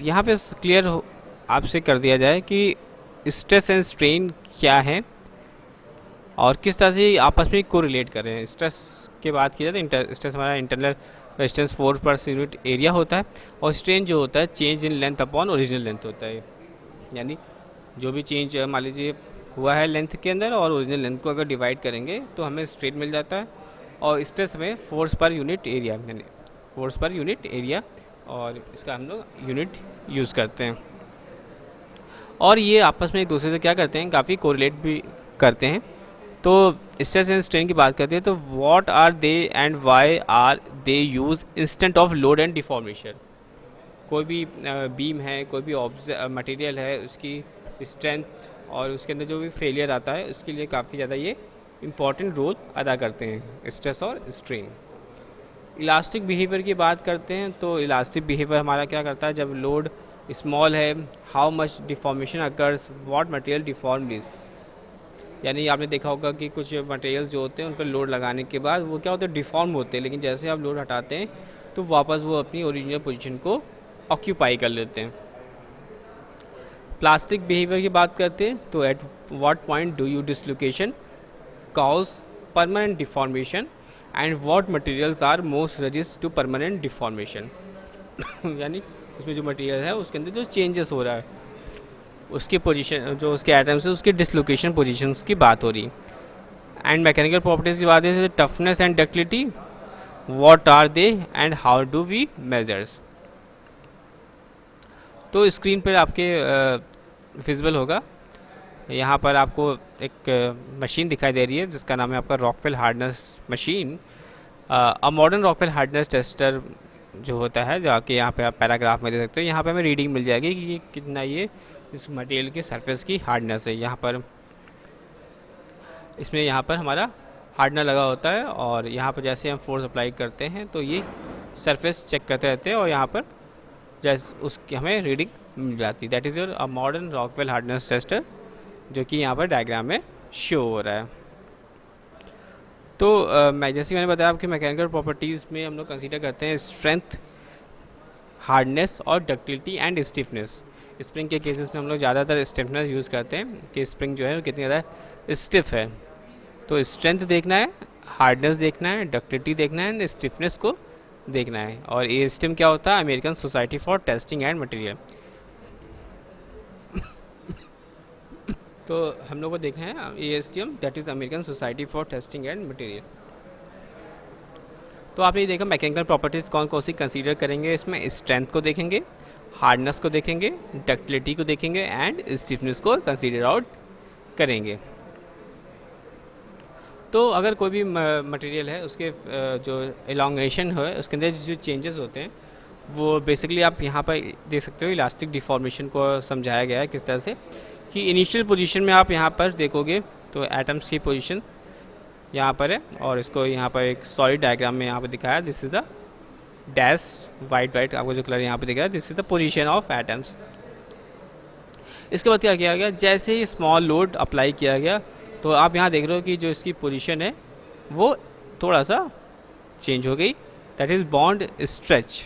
यहाँ पे क्लियर आपसे कर दिया जाए कि स्ट्रेस एंड स्ट्रेन क्या है और किस तरह से आपस में कोरिलेट कर रहे हैं। स्ट्रेस की बात की जाए तो स्ट्रेस हमारा internal resistance force per unit area होता है, और स्ट्रेन जो होता है change in length upon original length होता है। यानी जो भी चेंज मान लीजिए हुआ है लेंथ के अंदर और ओरिजिनल लेंथ को अगर डिवाइड करेंगे तो हमें स्ट्रेन मिल जाता है, और स्ट्रेस हमें फोर्स पर यूनिट एरिया, यानी फोर्स पर यूनिट एरिया, और इसका हम लोग यूनिट यूज़ करते हैं। और ये आपस में एक दूसरे से क्या करते हैं, काफ़ी कोरिलेट भी करते हैं। तो स्ट्रेस एंड स्ट्रेन की बात करते हैं तो what are they and why are they use instant of load and deformation. कोई भी बीम है, कोई भी मटेरियल है, उसकी स्ट्रेंथ और उसके अंदर जो भी फेलियर आता है उसके लिए काफ़ी ज़्यादा ये इम्पॉर्टेंट रोल अदा करते हैं स्ट्रेस और स्ट्रेन। इलास्टिक बिहेवियर की बात करते हैं तो इलास्टिक बिहेवियर हमारा क्या करता है, जब लोड स्मॉल है, how much deformation occurs, what material deform is. यानी आपने देखा होगा कि कुछ मटेरियल्स जो होते हैं उन पर लोड लगाने के बाद वो क्या होते हैं, डिफॉर्म होते हैं, लेकिन जैसे आप लोड हटाते हैं तो वापस वो अपनी ओरिजिनल पोजीशन को ऑक्यूपाई कर लेते हैं। प्लास्टिक बिहेवियर की बात करते हैं तो at what point do you dislocation cause permanent deformation and what materials are most resist to permanent deformation. यानी उसमें जो मटेरियल है उसके अंदर जो चेंजेस हो रहा है उसकी पोजीशन, जो उसके एटम्स है उसकी डिसलोकेशन पोजीशन की बात हो रही। एंड मैकेनिकल प्रॉपर्टीज की बात है toughness and ductility, what are they and how do we measures. तो स्क्रीन पर आपके विजिबल होगा, यहाँ पर आपको एक मशीन दिखाई दे रही है जिसका नाम है आपका Rockwell hardness machine. A modern Rockwell hardness tester जो होता है, जो कि यहाँ पे आप पैराग्राफ में दे सकते हो, यहाँ पे हमें रीडिंग मिल जाएगी कि कितना ये इस मटेरियल की सरफेस की हार्डनेस है। यहाँ पर इसमें यहाँ पर हमारा हार्डनर लगा होता है, और यहाँ पर जैसे हम फोर्स अप्लाई करते हैं तो ये सरफेस चेक करते रहते हैं और यहाँ पर जैसे उसकी हमें रीडिंग मिल जाती है। That is your a modern Rockwell hardness tester, जो कि यहाँ पर डायग्राम में शो हो रहा है। तो मैं जैसे मैंने बताया आपकी मैकेनिकल प्रॉपर्टीज़ में हम लोग कंसीडर करते हैं स्ट्रेंथ, हार्डनेस और डक्टिलिटी एंड स्टिफनेस। स्प्रिंग के केसेस में हम लोग ज़्यादातर स्टिफनेस यूज़ करते हैं कि स्प्रिंग जो है वो कितनी ज़्यादा स्टिफ है। तो स्ट्रेंथ देखना है, हार्डनेस देखना है, डक्टिलिटी देखना है एंड स्टिफनेस को देखना है। और ये स्टिम क्या होता है, American society for testing and material. तो हम लोग को देखना है ASTM, that is American society for testing and material. तो आपने ये देखा मैकेनिकल प्रॉपर्टीज़ कौन कौन सी कंसीडर करेंगे, इसमें स्ट्रेंथ को देखेंगे, हार्डनेस को देखेंगे, डक्टिलिटी को देखेंगे एंड स्टिफनेस को कंसीडर आउट करेंगे। तो अगर कोई भी मटेरियल है उसके जो एलोंगेशन है उसके अंदर जो चेंजेस होते हैं वो बेसिकली आप यहाँ पर देख सकते हो। इलास्टिक डिफॉर्मेशन को समझाया गया है किस तरह से कि इनिशियल पोजीशन में आप यहाँ पर देखोगे तो एटम्स की पोजीशन यहाँ पर है, और इसको यहाँ पर एक सॉलिड डायग्राम में यहाँ पर दिखाया, this is the dash white आपको जो कलर यहाँ पे दिख रहा है, this is the position of atoms. इसके बाद क्या किया गया, जैसे ही स्मॉल लोड अप्लाई किया गया तो आप यहाँ देख रहे हो कि जो इसकी पोजीशन है वो थोड़ा सा चेंज हो गई, दैट इज़ बॉन्ड स्ट्रेच।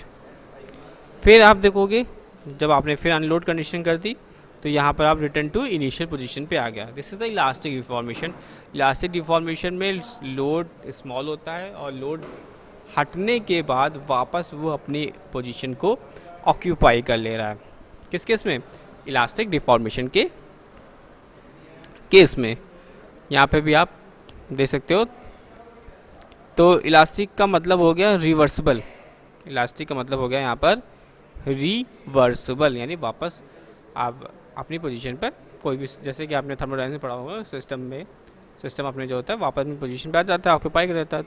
फिर आप देखोगे जब आपने फिर अनलोड कंडीशन कर दी तो यहाँ पर आप रिटर्न टू इनिशियल पोजीशन पे आ गया। This is the elastic deformation. Elastic deformation में लोड स्मॉल होता है और लोड हटने के बाद वापस वो अपनी पोजीशन को ऑक्यूपाई कर ले रहा है। किस केस में, इलास्टिक डिफॉर्मेशन के केस में। यहाँ पे भी आप देख सकते हो। तो इलास्टिक का मतलब हो गया रिवर्सिबल, इलास्टिक का मतलब हो गया यहाँ पर रिवर्सिबल, यानी वापस आप अपनी पोजीशन पर कोई भी, जैसे कि आपने थर्मोडायनामिक्स में पढ़ा होगा सिस्टम में, सिस्टम अपने जो होता है वापस अपनी पोजीशन पे आ जाता है, ऑक्यूपाई कर रहता है।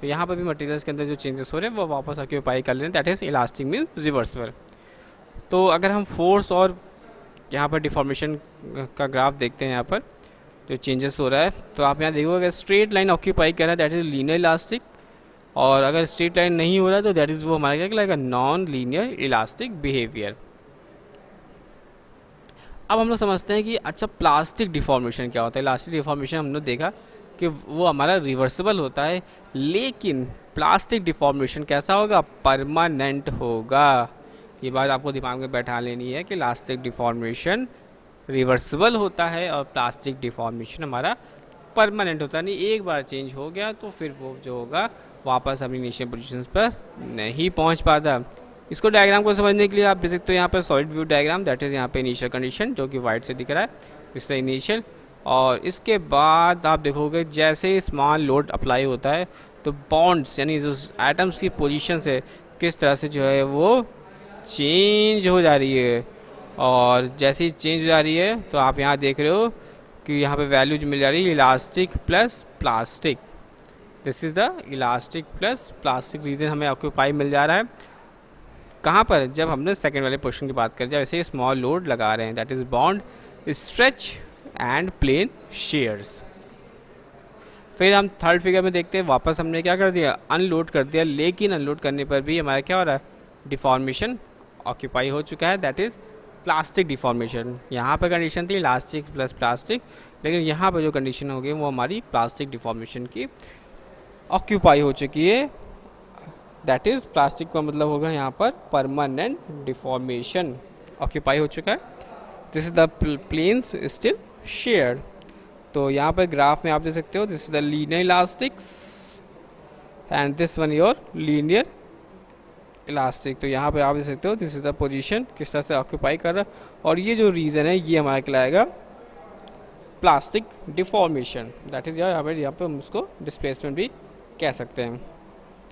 तो यहाँ पर भी मटेरियल्स के अंदर जो चेंजेस हो रहे हैं वो वापस ऑक्यूपाई कर ले रहे हैं, that is elastic means reversible. तो अगर हम फोर्स और यहाँ पर डिफॉर्मेशन का ग्राफ देखते हैं, यहाँ पर जो चेंजेस हो रहा है तो आप यहाँ देखोगे अगर स्ट्रेट लाइन ऑक्यूपाई कर रहा है दैट इज़ लीनियर इलास्टिक, और अगर स्ट्रेट लाइन नहीं हो रहा है तो दैट इज़ वो हमारा क्या कहलाएगा, नॉन लीनियर इलास्टिक बिहेवियर। अब हम लोग समझते हैं कि अच्छा प्लास्टिक डिफॉर्मेशन क्या होता है। इलास्टिक डिफॉर्मेशन हमने देखा कि वो हमारा रिवर्सिबल होता है, लेकिन प्लास्टिक डिफॉर्मेशन कैसा होगा, परमानेंट होगा। ये बात आपको दिमाग में बैठा लेनी है कि इलास्टिक डिफॉर्मेशन रिवर्सिबल होता है और प्लास्टिक डिफॉर्मेशन हमारा परमानेंट होता नहीं, एक बार चेंज हो गया तो फिर वो जो होगा वापस अपनी इनिशियल पोजीशंस पर नहीं पहुंच पाता। इसको डायग्राम को समझने के लिए आप देख सकते हो यहाँ पर solid view diagram, that is यहाँ पे इनिशियल कंडीशन जो कि वाइट से दिख रहा है, इससे इनिशियल। और इसके बाद आप देखोगे जैसे स्मॉल लोड अप्लाई होता है तो बॉन्ड्स यानी जो एटम्स की पोजीशन है किस तरह से जो है वो चेंज हो जा रही है। और जैसे ही चेंज हो जा रही है तो आप यहाँ देख रहे हो कि यहाँ पे वैल्यूज मिल जा रही है elastic plus plastic. This is the elastic plus plastic region हमें ऑक्यूपाई मिल जा रहा है। कहाँ पर? जब हमने सेकेंड वाले पोर्शन की बात करें, जब ऐसे स्मॉल लोड लगा रहे हैं, that is bond stretch and plane shears. फिर हम थर्ड फिगर में देखते हैं, वापस हमने क्या कर दिया, अनलोड कर दिया, लेकिन अनलोड करने पर भी हमारा क्या हो रहा है, डिफॉर्मेशन ऑक्यूपाई हो चुका है, दैट इज़ प्लास्टिक डिफॉर्मेशन। यहाँ पर कंडीशन थी इलास्टिक प्लस प्लास्टिक, लेकिन यहाँ पर जो कंडीशन हो गई वो हमारी प्लास्टिक डिफॉर्मेशन की ऑक्यूपाई हो चुकी है, दैट इज़ प्लास्टिक का मतलब होगा यहाँ पर परमानेंट डिफॉर्मेशन ऑक्यूपाई हो चुका है। This is the planes still sheared. तो यहाँ पर ग्राफ में आप देख सकते हो, this is the linear elastics and this one your linear elastic. तो यहाँ पे आप देख सकते हो दिस इज द पोजीशन किस तरह से ऑक्यूपाई कर रहा है, और ये जो रीज़न है ये हमारा कहलाएगा प्लास्टिक डिफॉर्मेशन, दैट इज़ यहाँ पे हम उसको डिस्प्लेसमेंट भी कह सकते हैं।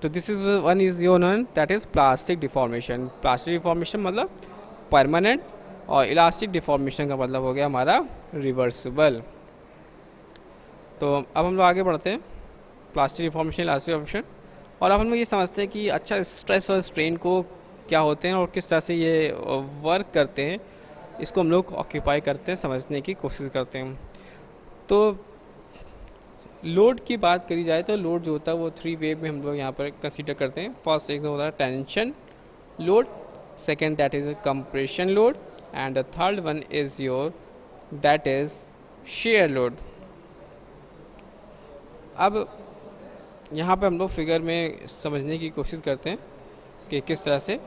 तो this is one is your non that is plastic deformation. Plastic deformation मतलब परमानेंट, और इलास्टिक डिफॉर्मेशन का मतलब हो गया हमारा रिवर्सिबल। तो अब हम लोग आगे बढ़ते हैं, प्लास्टिक डिफॉर्मेशन, इलास्टिक डिफॉर्मेशन, और अब हम लोग ये समझते हैं कि अच्छा स्ट्रेस और स्ट्रेन को क्या होते हैं और किस तरह से ये वर्क करते हैं, इसको हम लोग ऑक्यूपाई करते हैं, समझने की कोशिश करते हैं। तो लोड की बात करी जाए तो लोड जो होता है वो थ्री वे में हम लोग यहाँ पर कंसीडर करते हैं। फर्स्ट एक होता है tension load, second that is compression load, and the third one is your that is share load. अब यहाँ पे हम लोग फिगर में समझने की कोशिश करते हैं कि किस तरह से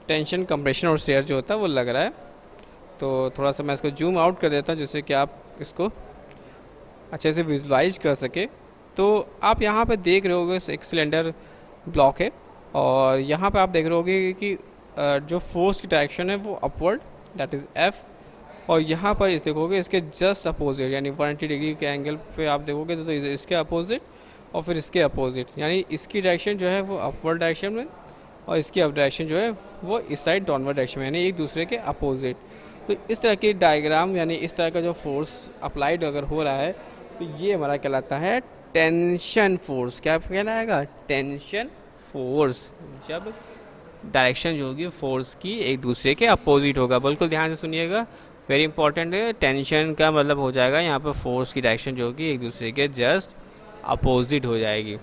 टेंशन, कंप्रेशन और शेयर जो होता है वो लग रहा है। तो थोड़ा सा मैं इसको जूम आउट कर देता हूँ जिससे कि आप इसको अच्छे से विजुलाइज कर सके। तो आप यहाँ पे देख रहे होगे एक सिलेंडर ब्लॉक है, और यहाँ पे आप देख रहे होगे कि जो फोर्स की डायरेक्शन है वो अपवर्ड, दैट इज़ एफ, और यहाँ पर इस देखोगे इसके जस्ट अपोजिट यानी 180 डिग्री के एंगल पे आप देखोगे तो इसके अपोजिट और फिर इसके अपोजिट, यानी इसकी डायरेक्शन जो है वो अपवर्ड डायरेक्शन में और इसकी अप डायरेक्शन जो है वो इस साइड डाउनवर्ड डायरेक्शन में, यानी एक दूसरे के अपोजिट। तो इस तरह की डायग्राम यानी इस तरह का जो फोर्स अप्लाइड अगर हो रहा है तो ये हमारा कहलाता है टेंशन फोर्स। क्या कहलाएगा? Tension force. जब डायरेक्शन जो होगी फोर्स की एक दूसरे के अपोजिट होगा। बिल्कुल ध्यान से सुनिएगा, वेरी इंपॉर्टेंट है। टेंशन का मतलब हो जाएगा यहाँ पर फोर्स की डायरेक्शन जो होगी एक दूसरे के जस्ट अपोजिट हो जाएगी।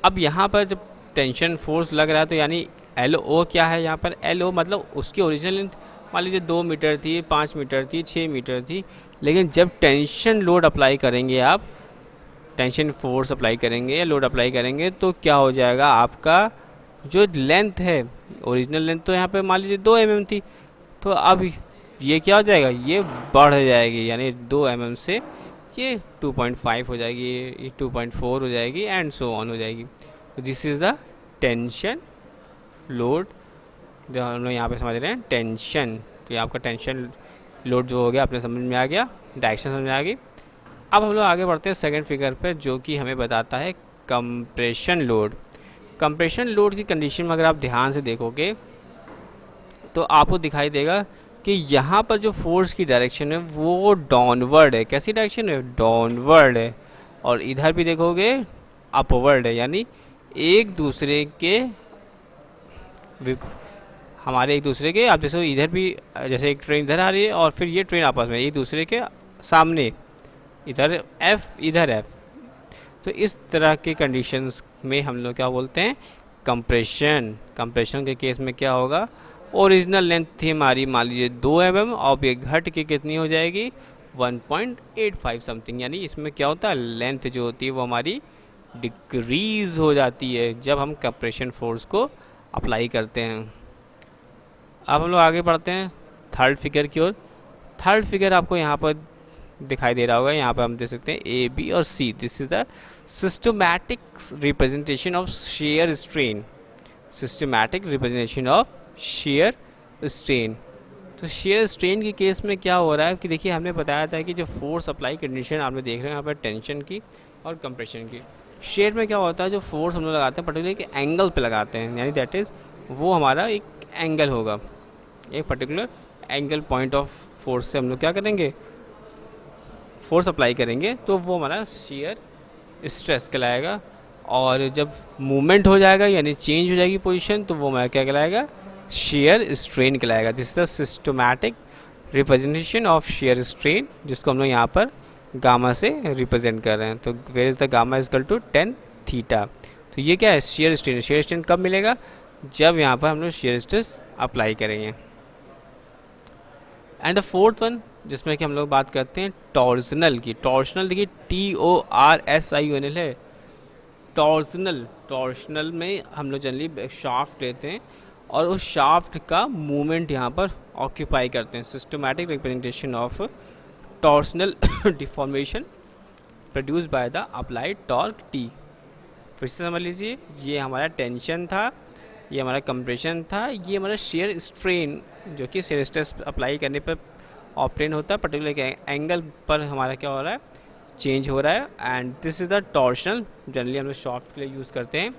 अब यहाँ पर जब टेंशन फोर्स लग रहा है तो यानी LO क्या है यहाँ पर? LO मतलब उसकी ओरिजिनल लेंथ मान लीजिए 2 मीटर थी, 5 मीटर थी, 6 मीटर थी, लेकिन जब टेंशन लोड अप्लाई करेंगे, आप टेंशन फोर्स अप्लाई करेंगे या लोड अप्लाई करेंगे तो क्या हो जाएगा, आपका जो लेंथ है, ओरिजिनल लेंथ तो यहाँ पे मान लीजिए 2 mm थी, तो अब ये क्या हो जाएगा, ये बढ़ जाएगी, यानी 2 mm से ये 2.5 हो जाएगी, ये 2.4 हो जाएगी एंड सो ऑन हो जाएगी। तो this is the tension load जो हम लोग यहाँ पे समझ रहे हैं टेंशन। तो ये आपका टेंशन लोड जो हो गया अपने समझ में आ गया, डायरेक्शन समझ में आ गई। अब हम लोग आगे बढ़ते हैं सेकंड फिगर पे जो कि हमें बताता है कंप्रेशन लोड। कंप्रेशन लोड की कंडीशन में अगर आप ध्यान से देखोगे तो आपको दिखाई देगा कि यहाँ पर जो फोर्स की डायरेक्शन है वो डाउनवर्ड है। कैसी डायरेक्शन है? डाउनवर्ड है। और इधर भी देखोगे अपवर्ड है, यानी एक दूसरे के हमारे एक दूसरे के, आप जैसे इधर भी जैसे एक ट्रेन इधर आ रही है और फिर ये ट्रेन आपस में एक दूसरे के सामने, इधर F इधर F। तो इस तरह के कंडीशंस में हम लोग क्या बोलते हैं? कंप्रेशन। कंप्रेशन के केस में क्या होगा, ओरिजिनल लेंथ थी हमारी मान लीजिए 2 mm और ये घट के कितनी हो जाएगी 1.85 समथिंग, यानी इसमें क्या होता है, लेंथ जो होती है वो हमारी डिक्रीज़ हो जाती है जब हम कंप्रेशन फोर्स को अप्लाई करते हैं। अब हम लोग आगे बढ़ते हैं थर्ड फिगर की ओर। थर्ड फिगर आपको यहाँ पर दिखाई दे रहा होगा, यहाँ पर हम देख सकते हैं ए बी और C. This is the systematic representation of share strain. Systematic representation of share strain. तो शेयर स्ट्रेन के केस में क्या हो रहा है कि देखिए हमने बताया था कि जो फोर्स अप्लाई कंडीशन आपने देख रहे हैं यहाँ पर टेंशन की और कंप्रेशन की। शेयर में क्या होता है, जो फोर्स हम लोग लगाते हैं पर्टिकुलर एक एंगल पे लगाते हैं, यानी दैट इज़ वो हमारा एक एंगल होगा, एक particular angle point of force से हम लोग क्या करेंगे, फोर्स अप्लाई करेंगे, तो वो हमारा शेयर स्ट्रेस कहलाएगा। और जब मूवमेंट हो जाएगा यानी चेंज हो जाएगी पोजीशन, तो वो हमारा क्या कहलाएगा, शेयर स्ट्रेन कहलाएगा। This is the systematic representation of share strain, जिसको हम लोग यहाँ पर गामा से रिप्रेजेंट कर रहे हैं। तो where is the gamma is equal to 10 theta. तो ये क्या है, शेयर स्ट्रेन। शेयर स्ट्रेन कब मिलेगा, जब यहाँ पर हम लोग शेयर स्ट्रेस अप्लाई करेंगे। एंड द फोर्थ वन जिसमें कि हम लोग बात करते हैं टॉर्जनल की। टॉर्जनल देखिए TORSIONL है, टॉर्जनल। टॉर्जनल में हम लोग जनरली शाफ्ट लेते हैं और उस शाफ्ट का मूवमेंट यहाँ पर ऑक्यूपाई करते हैं। Systematic representation of torsional deformation produce by the applied torque T। फिर से समझ लीजिए, ये हमारा टेंशन था, ये हमारा कंप्रेशन था, ये हमारा शेयर स्ट्रेन जो कि शेयर स्ट्रेस अप्लाई करने पर ऑप्टेन होता है, पर्टिकुलर एंगल पर हमारा क्या हो रहा है, चेंज हो रहा है। And this is the torsional, generally हम लोग सॉफ्ट के लिए यूज़ करते हैं।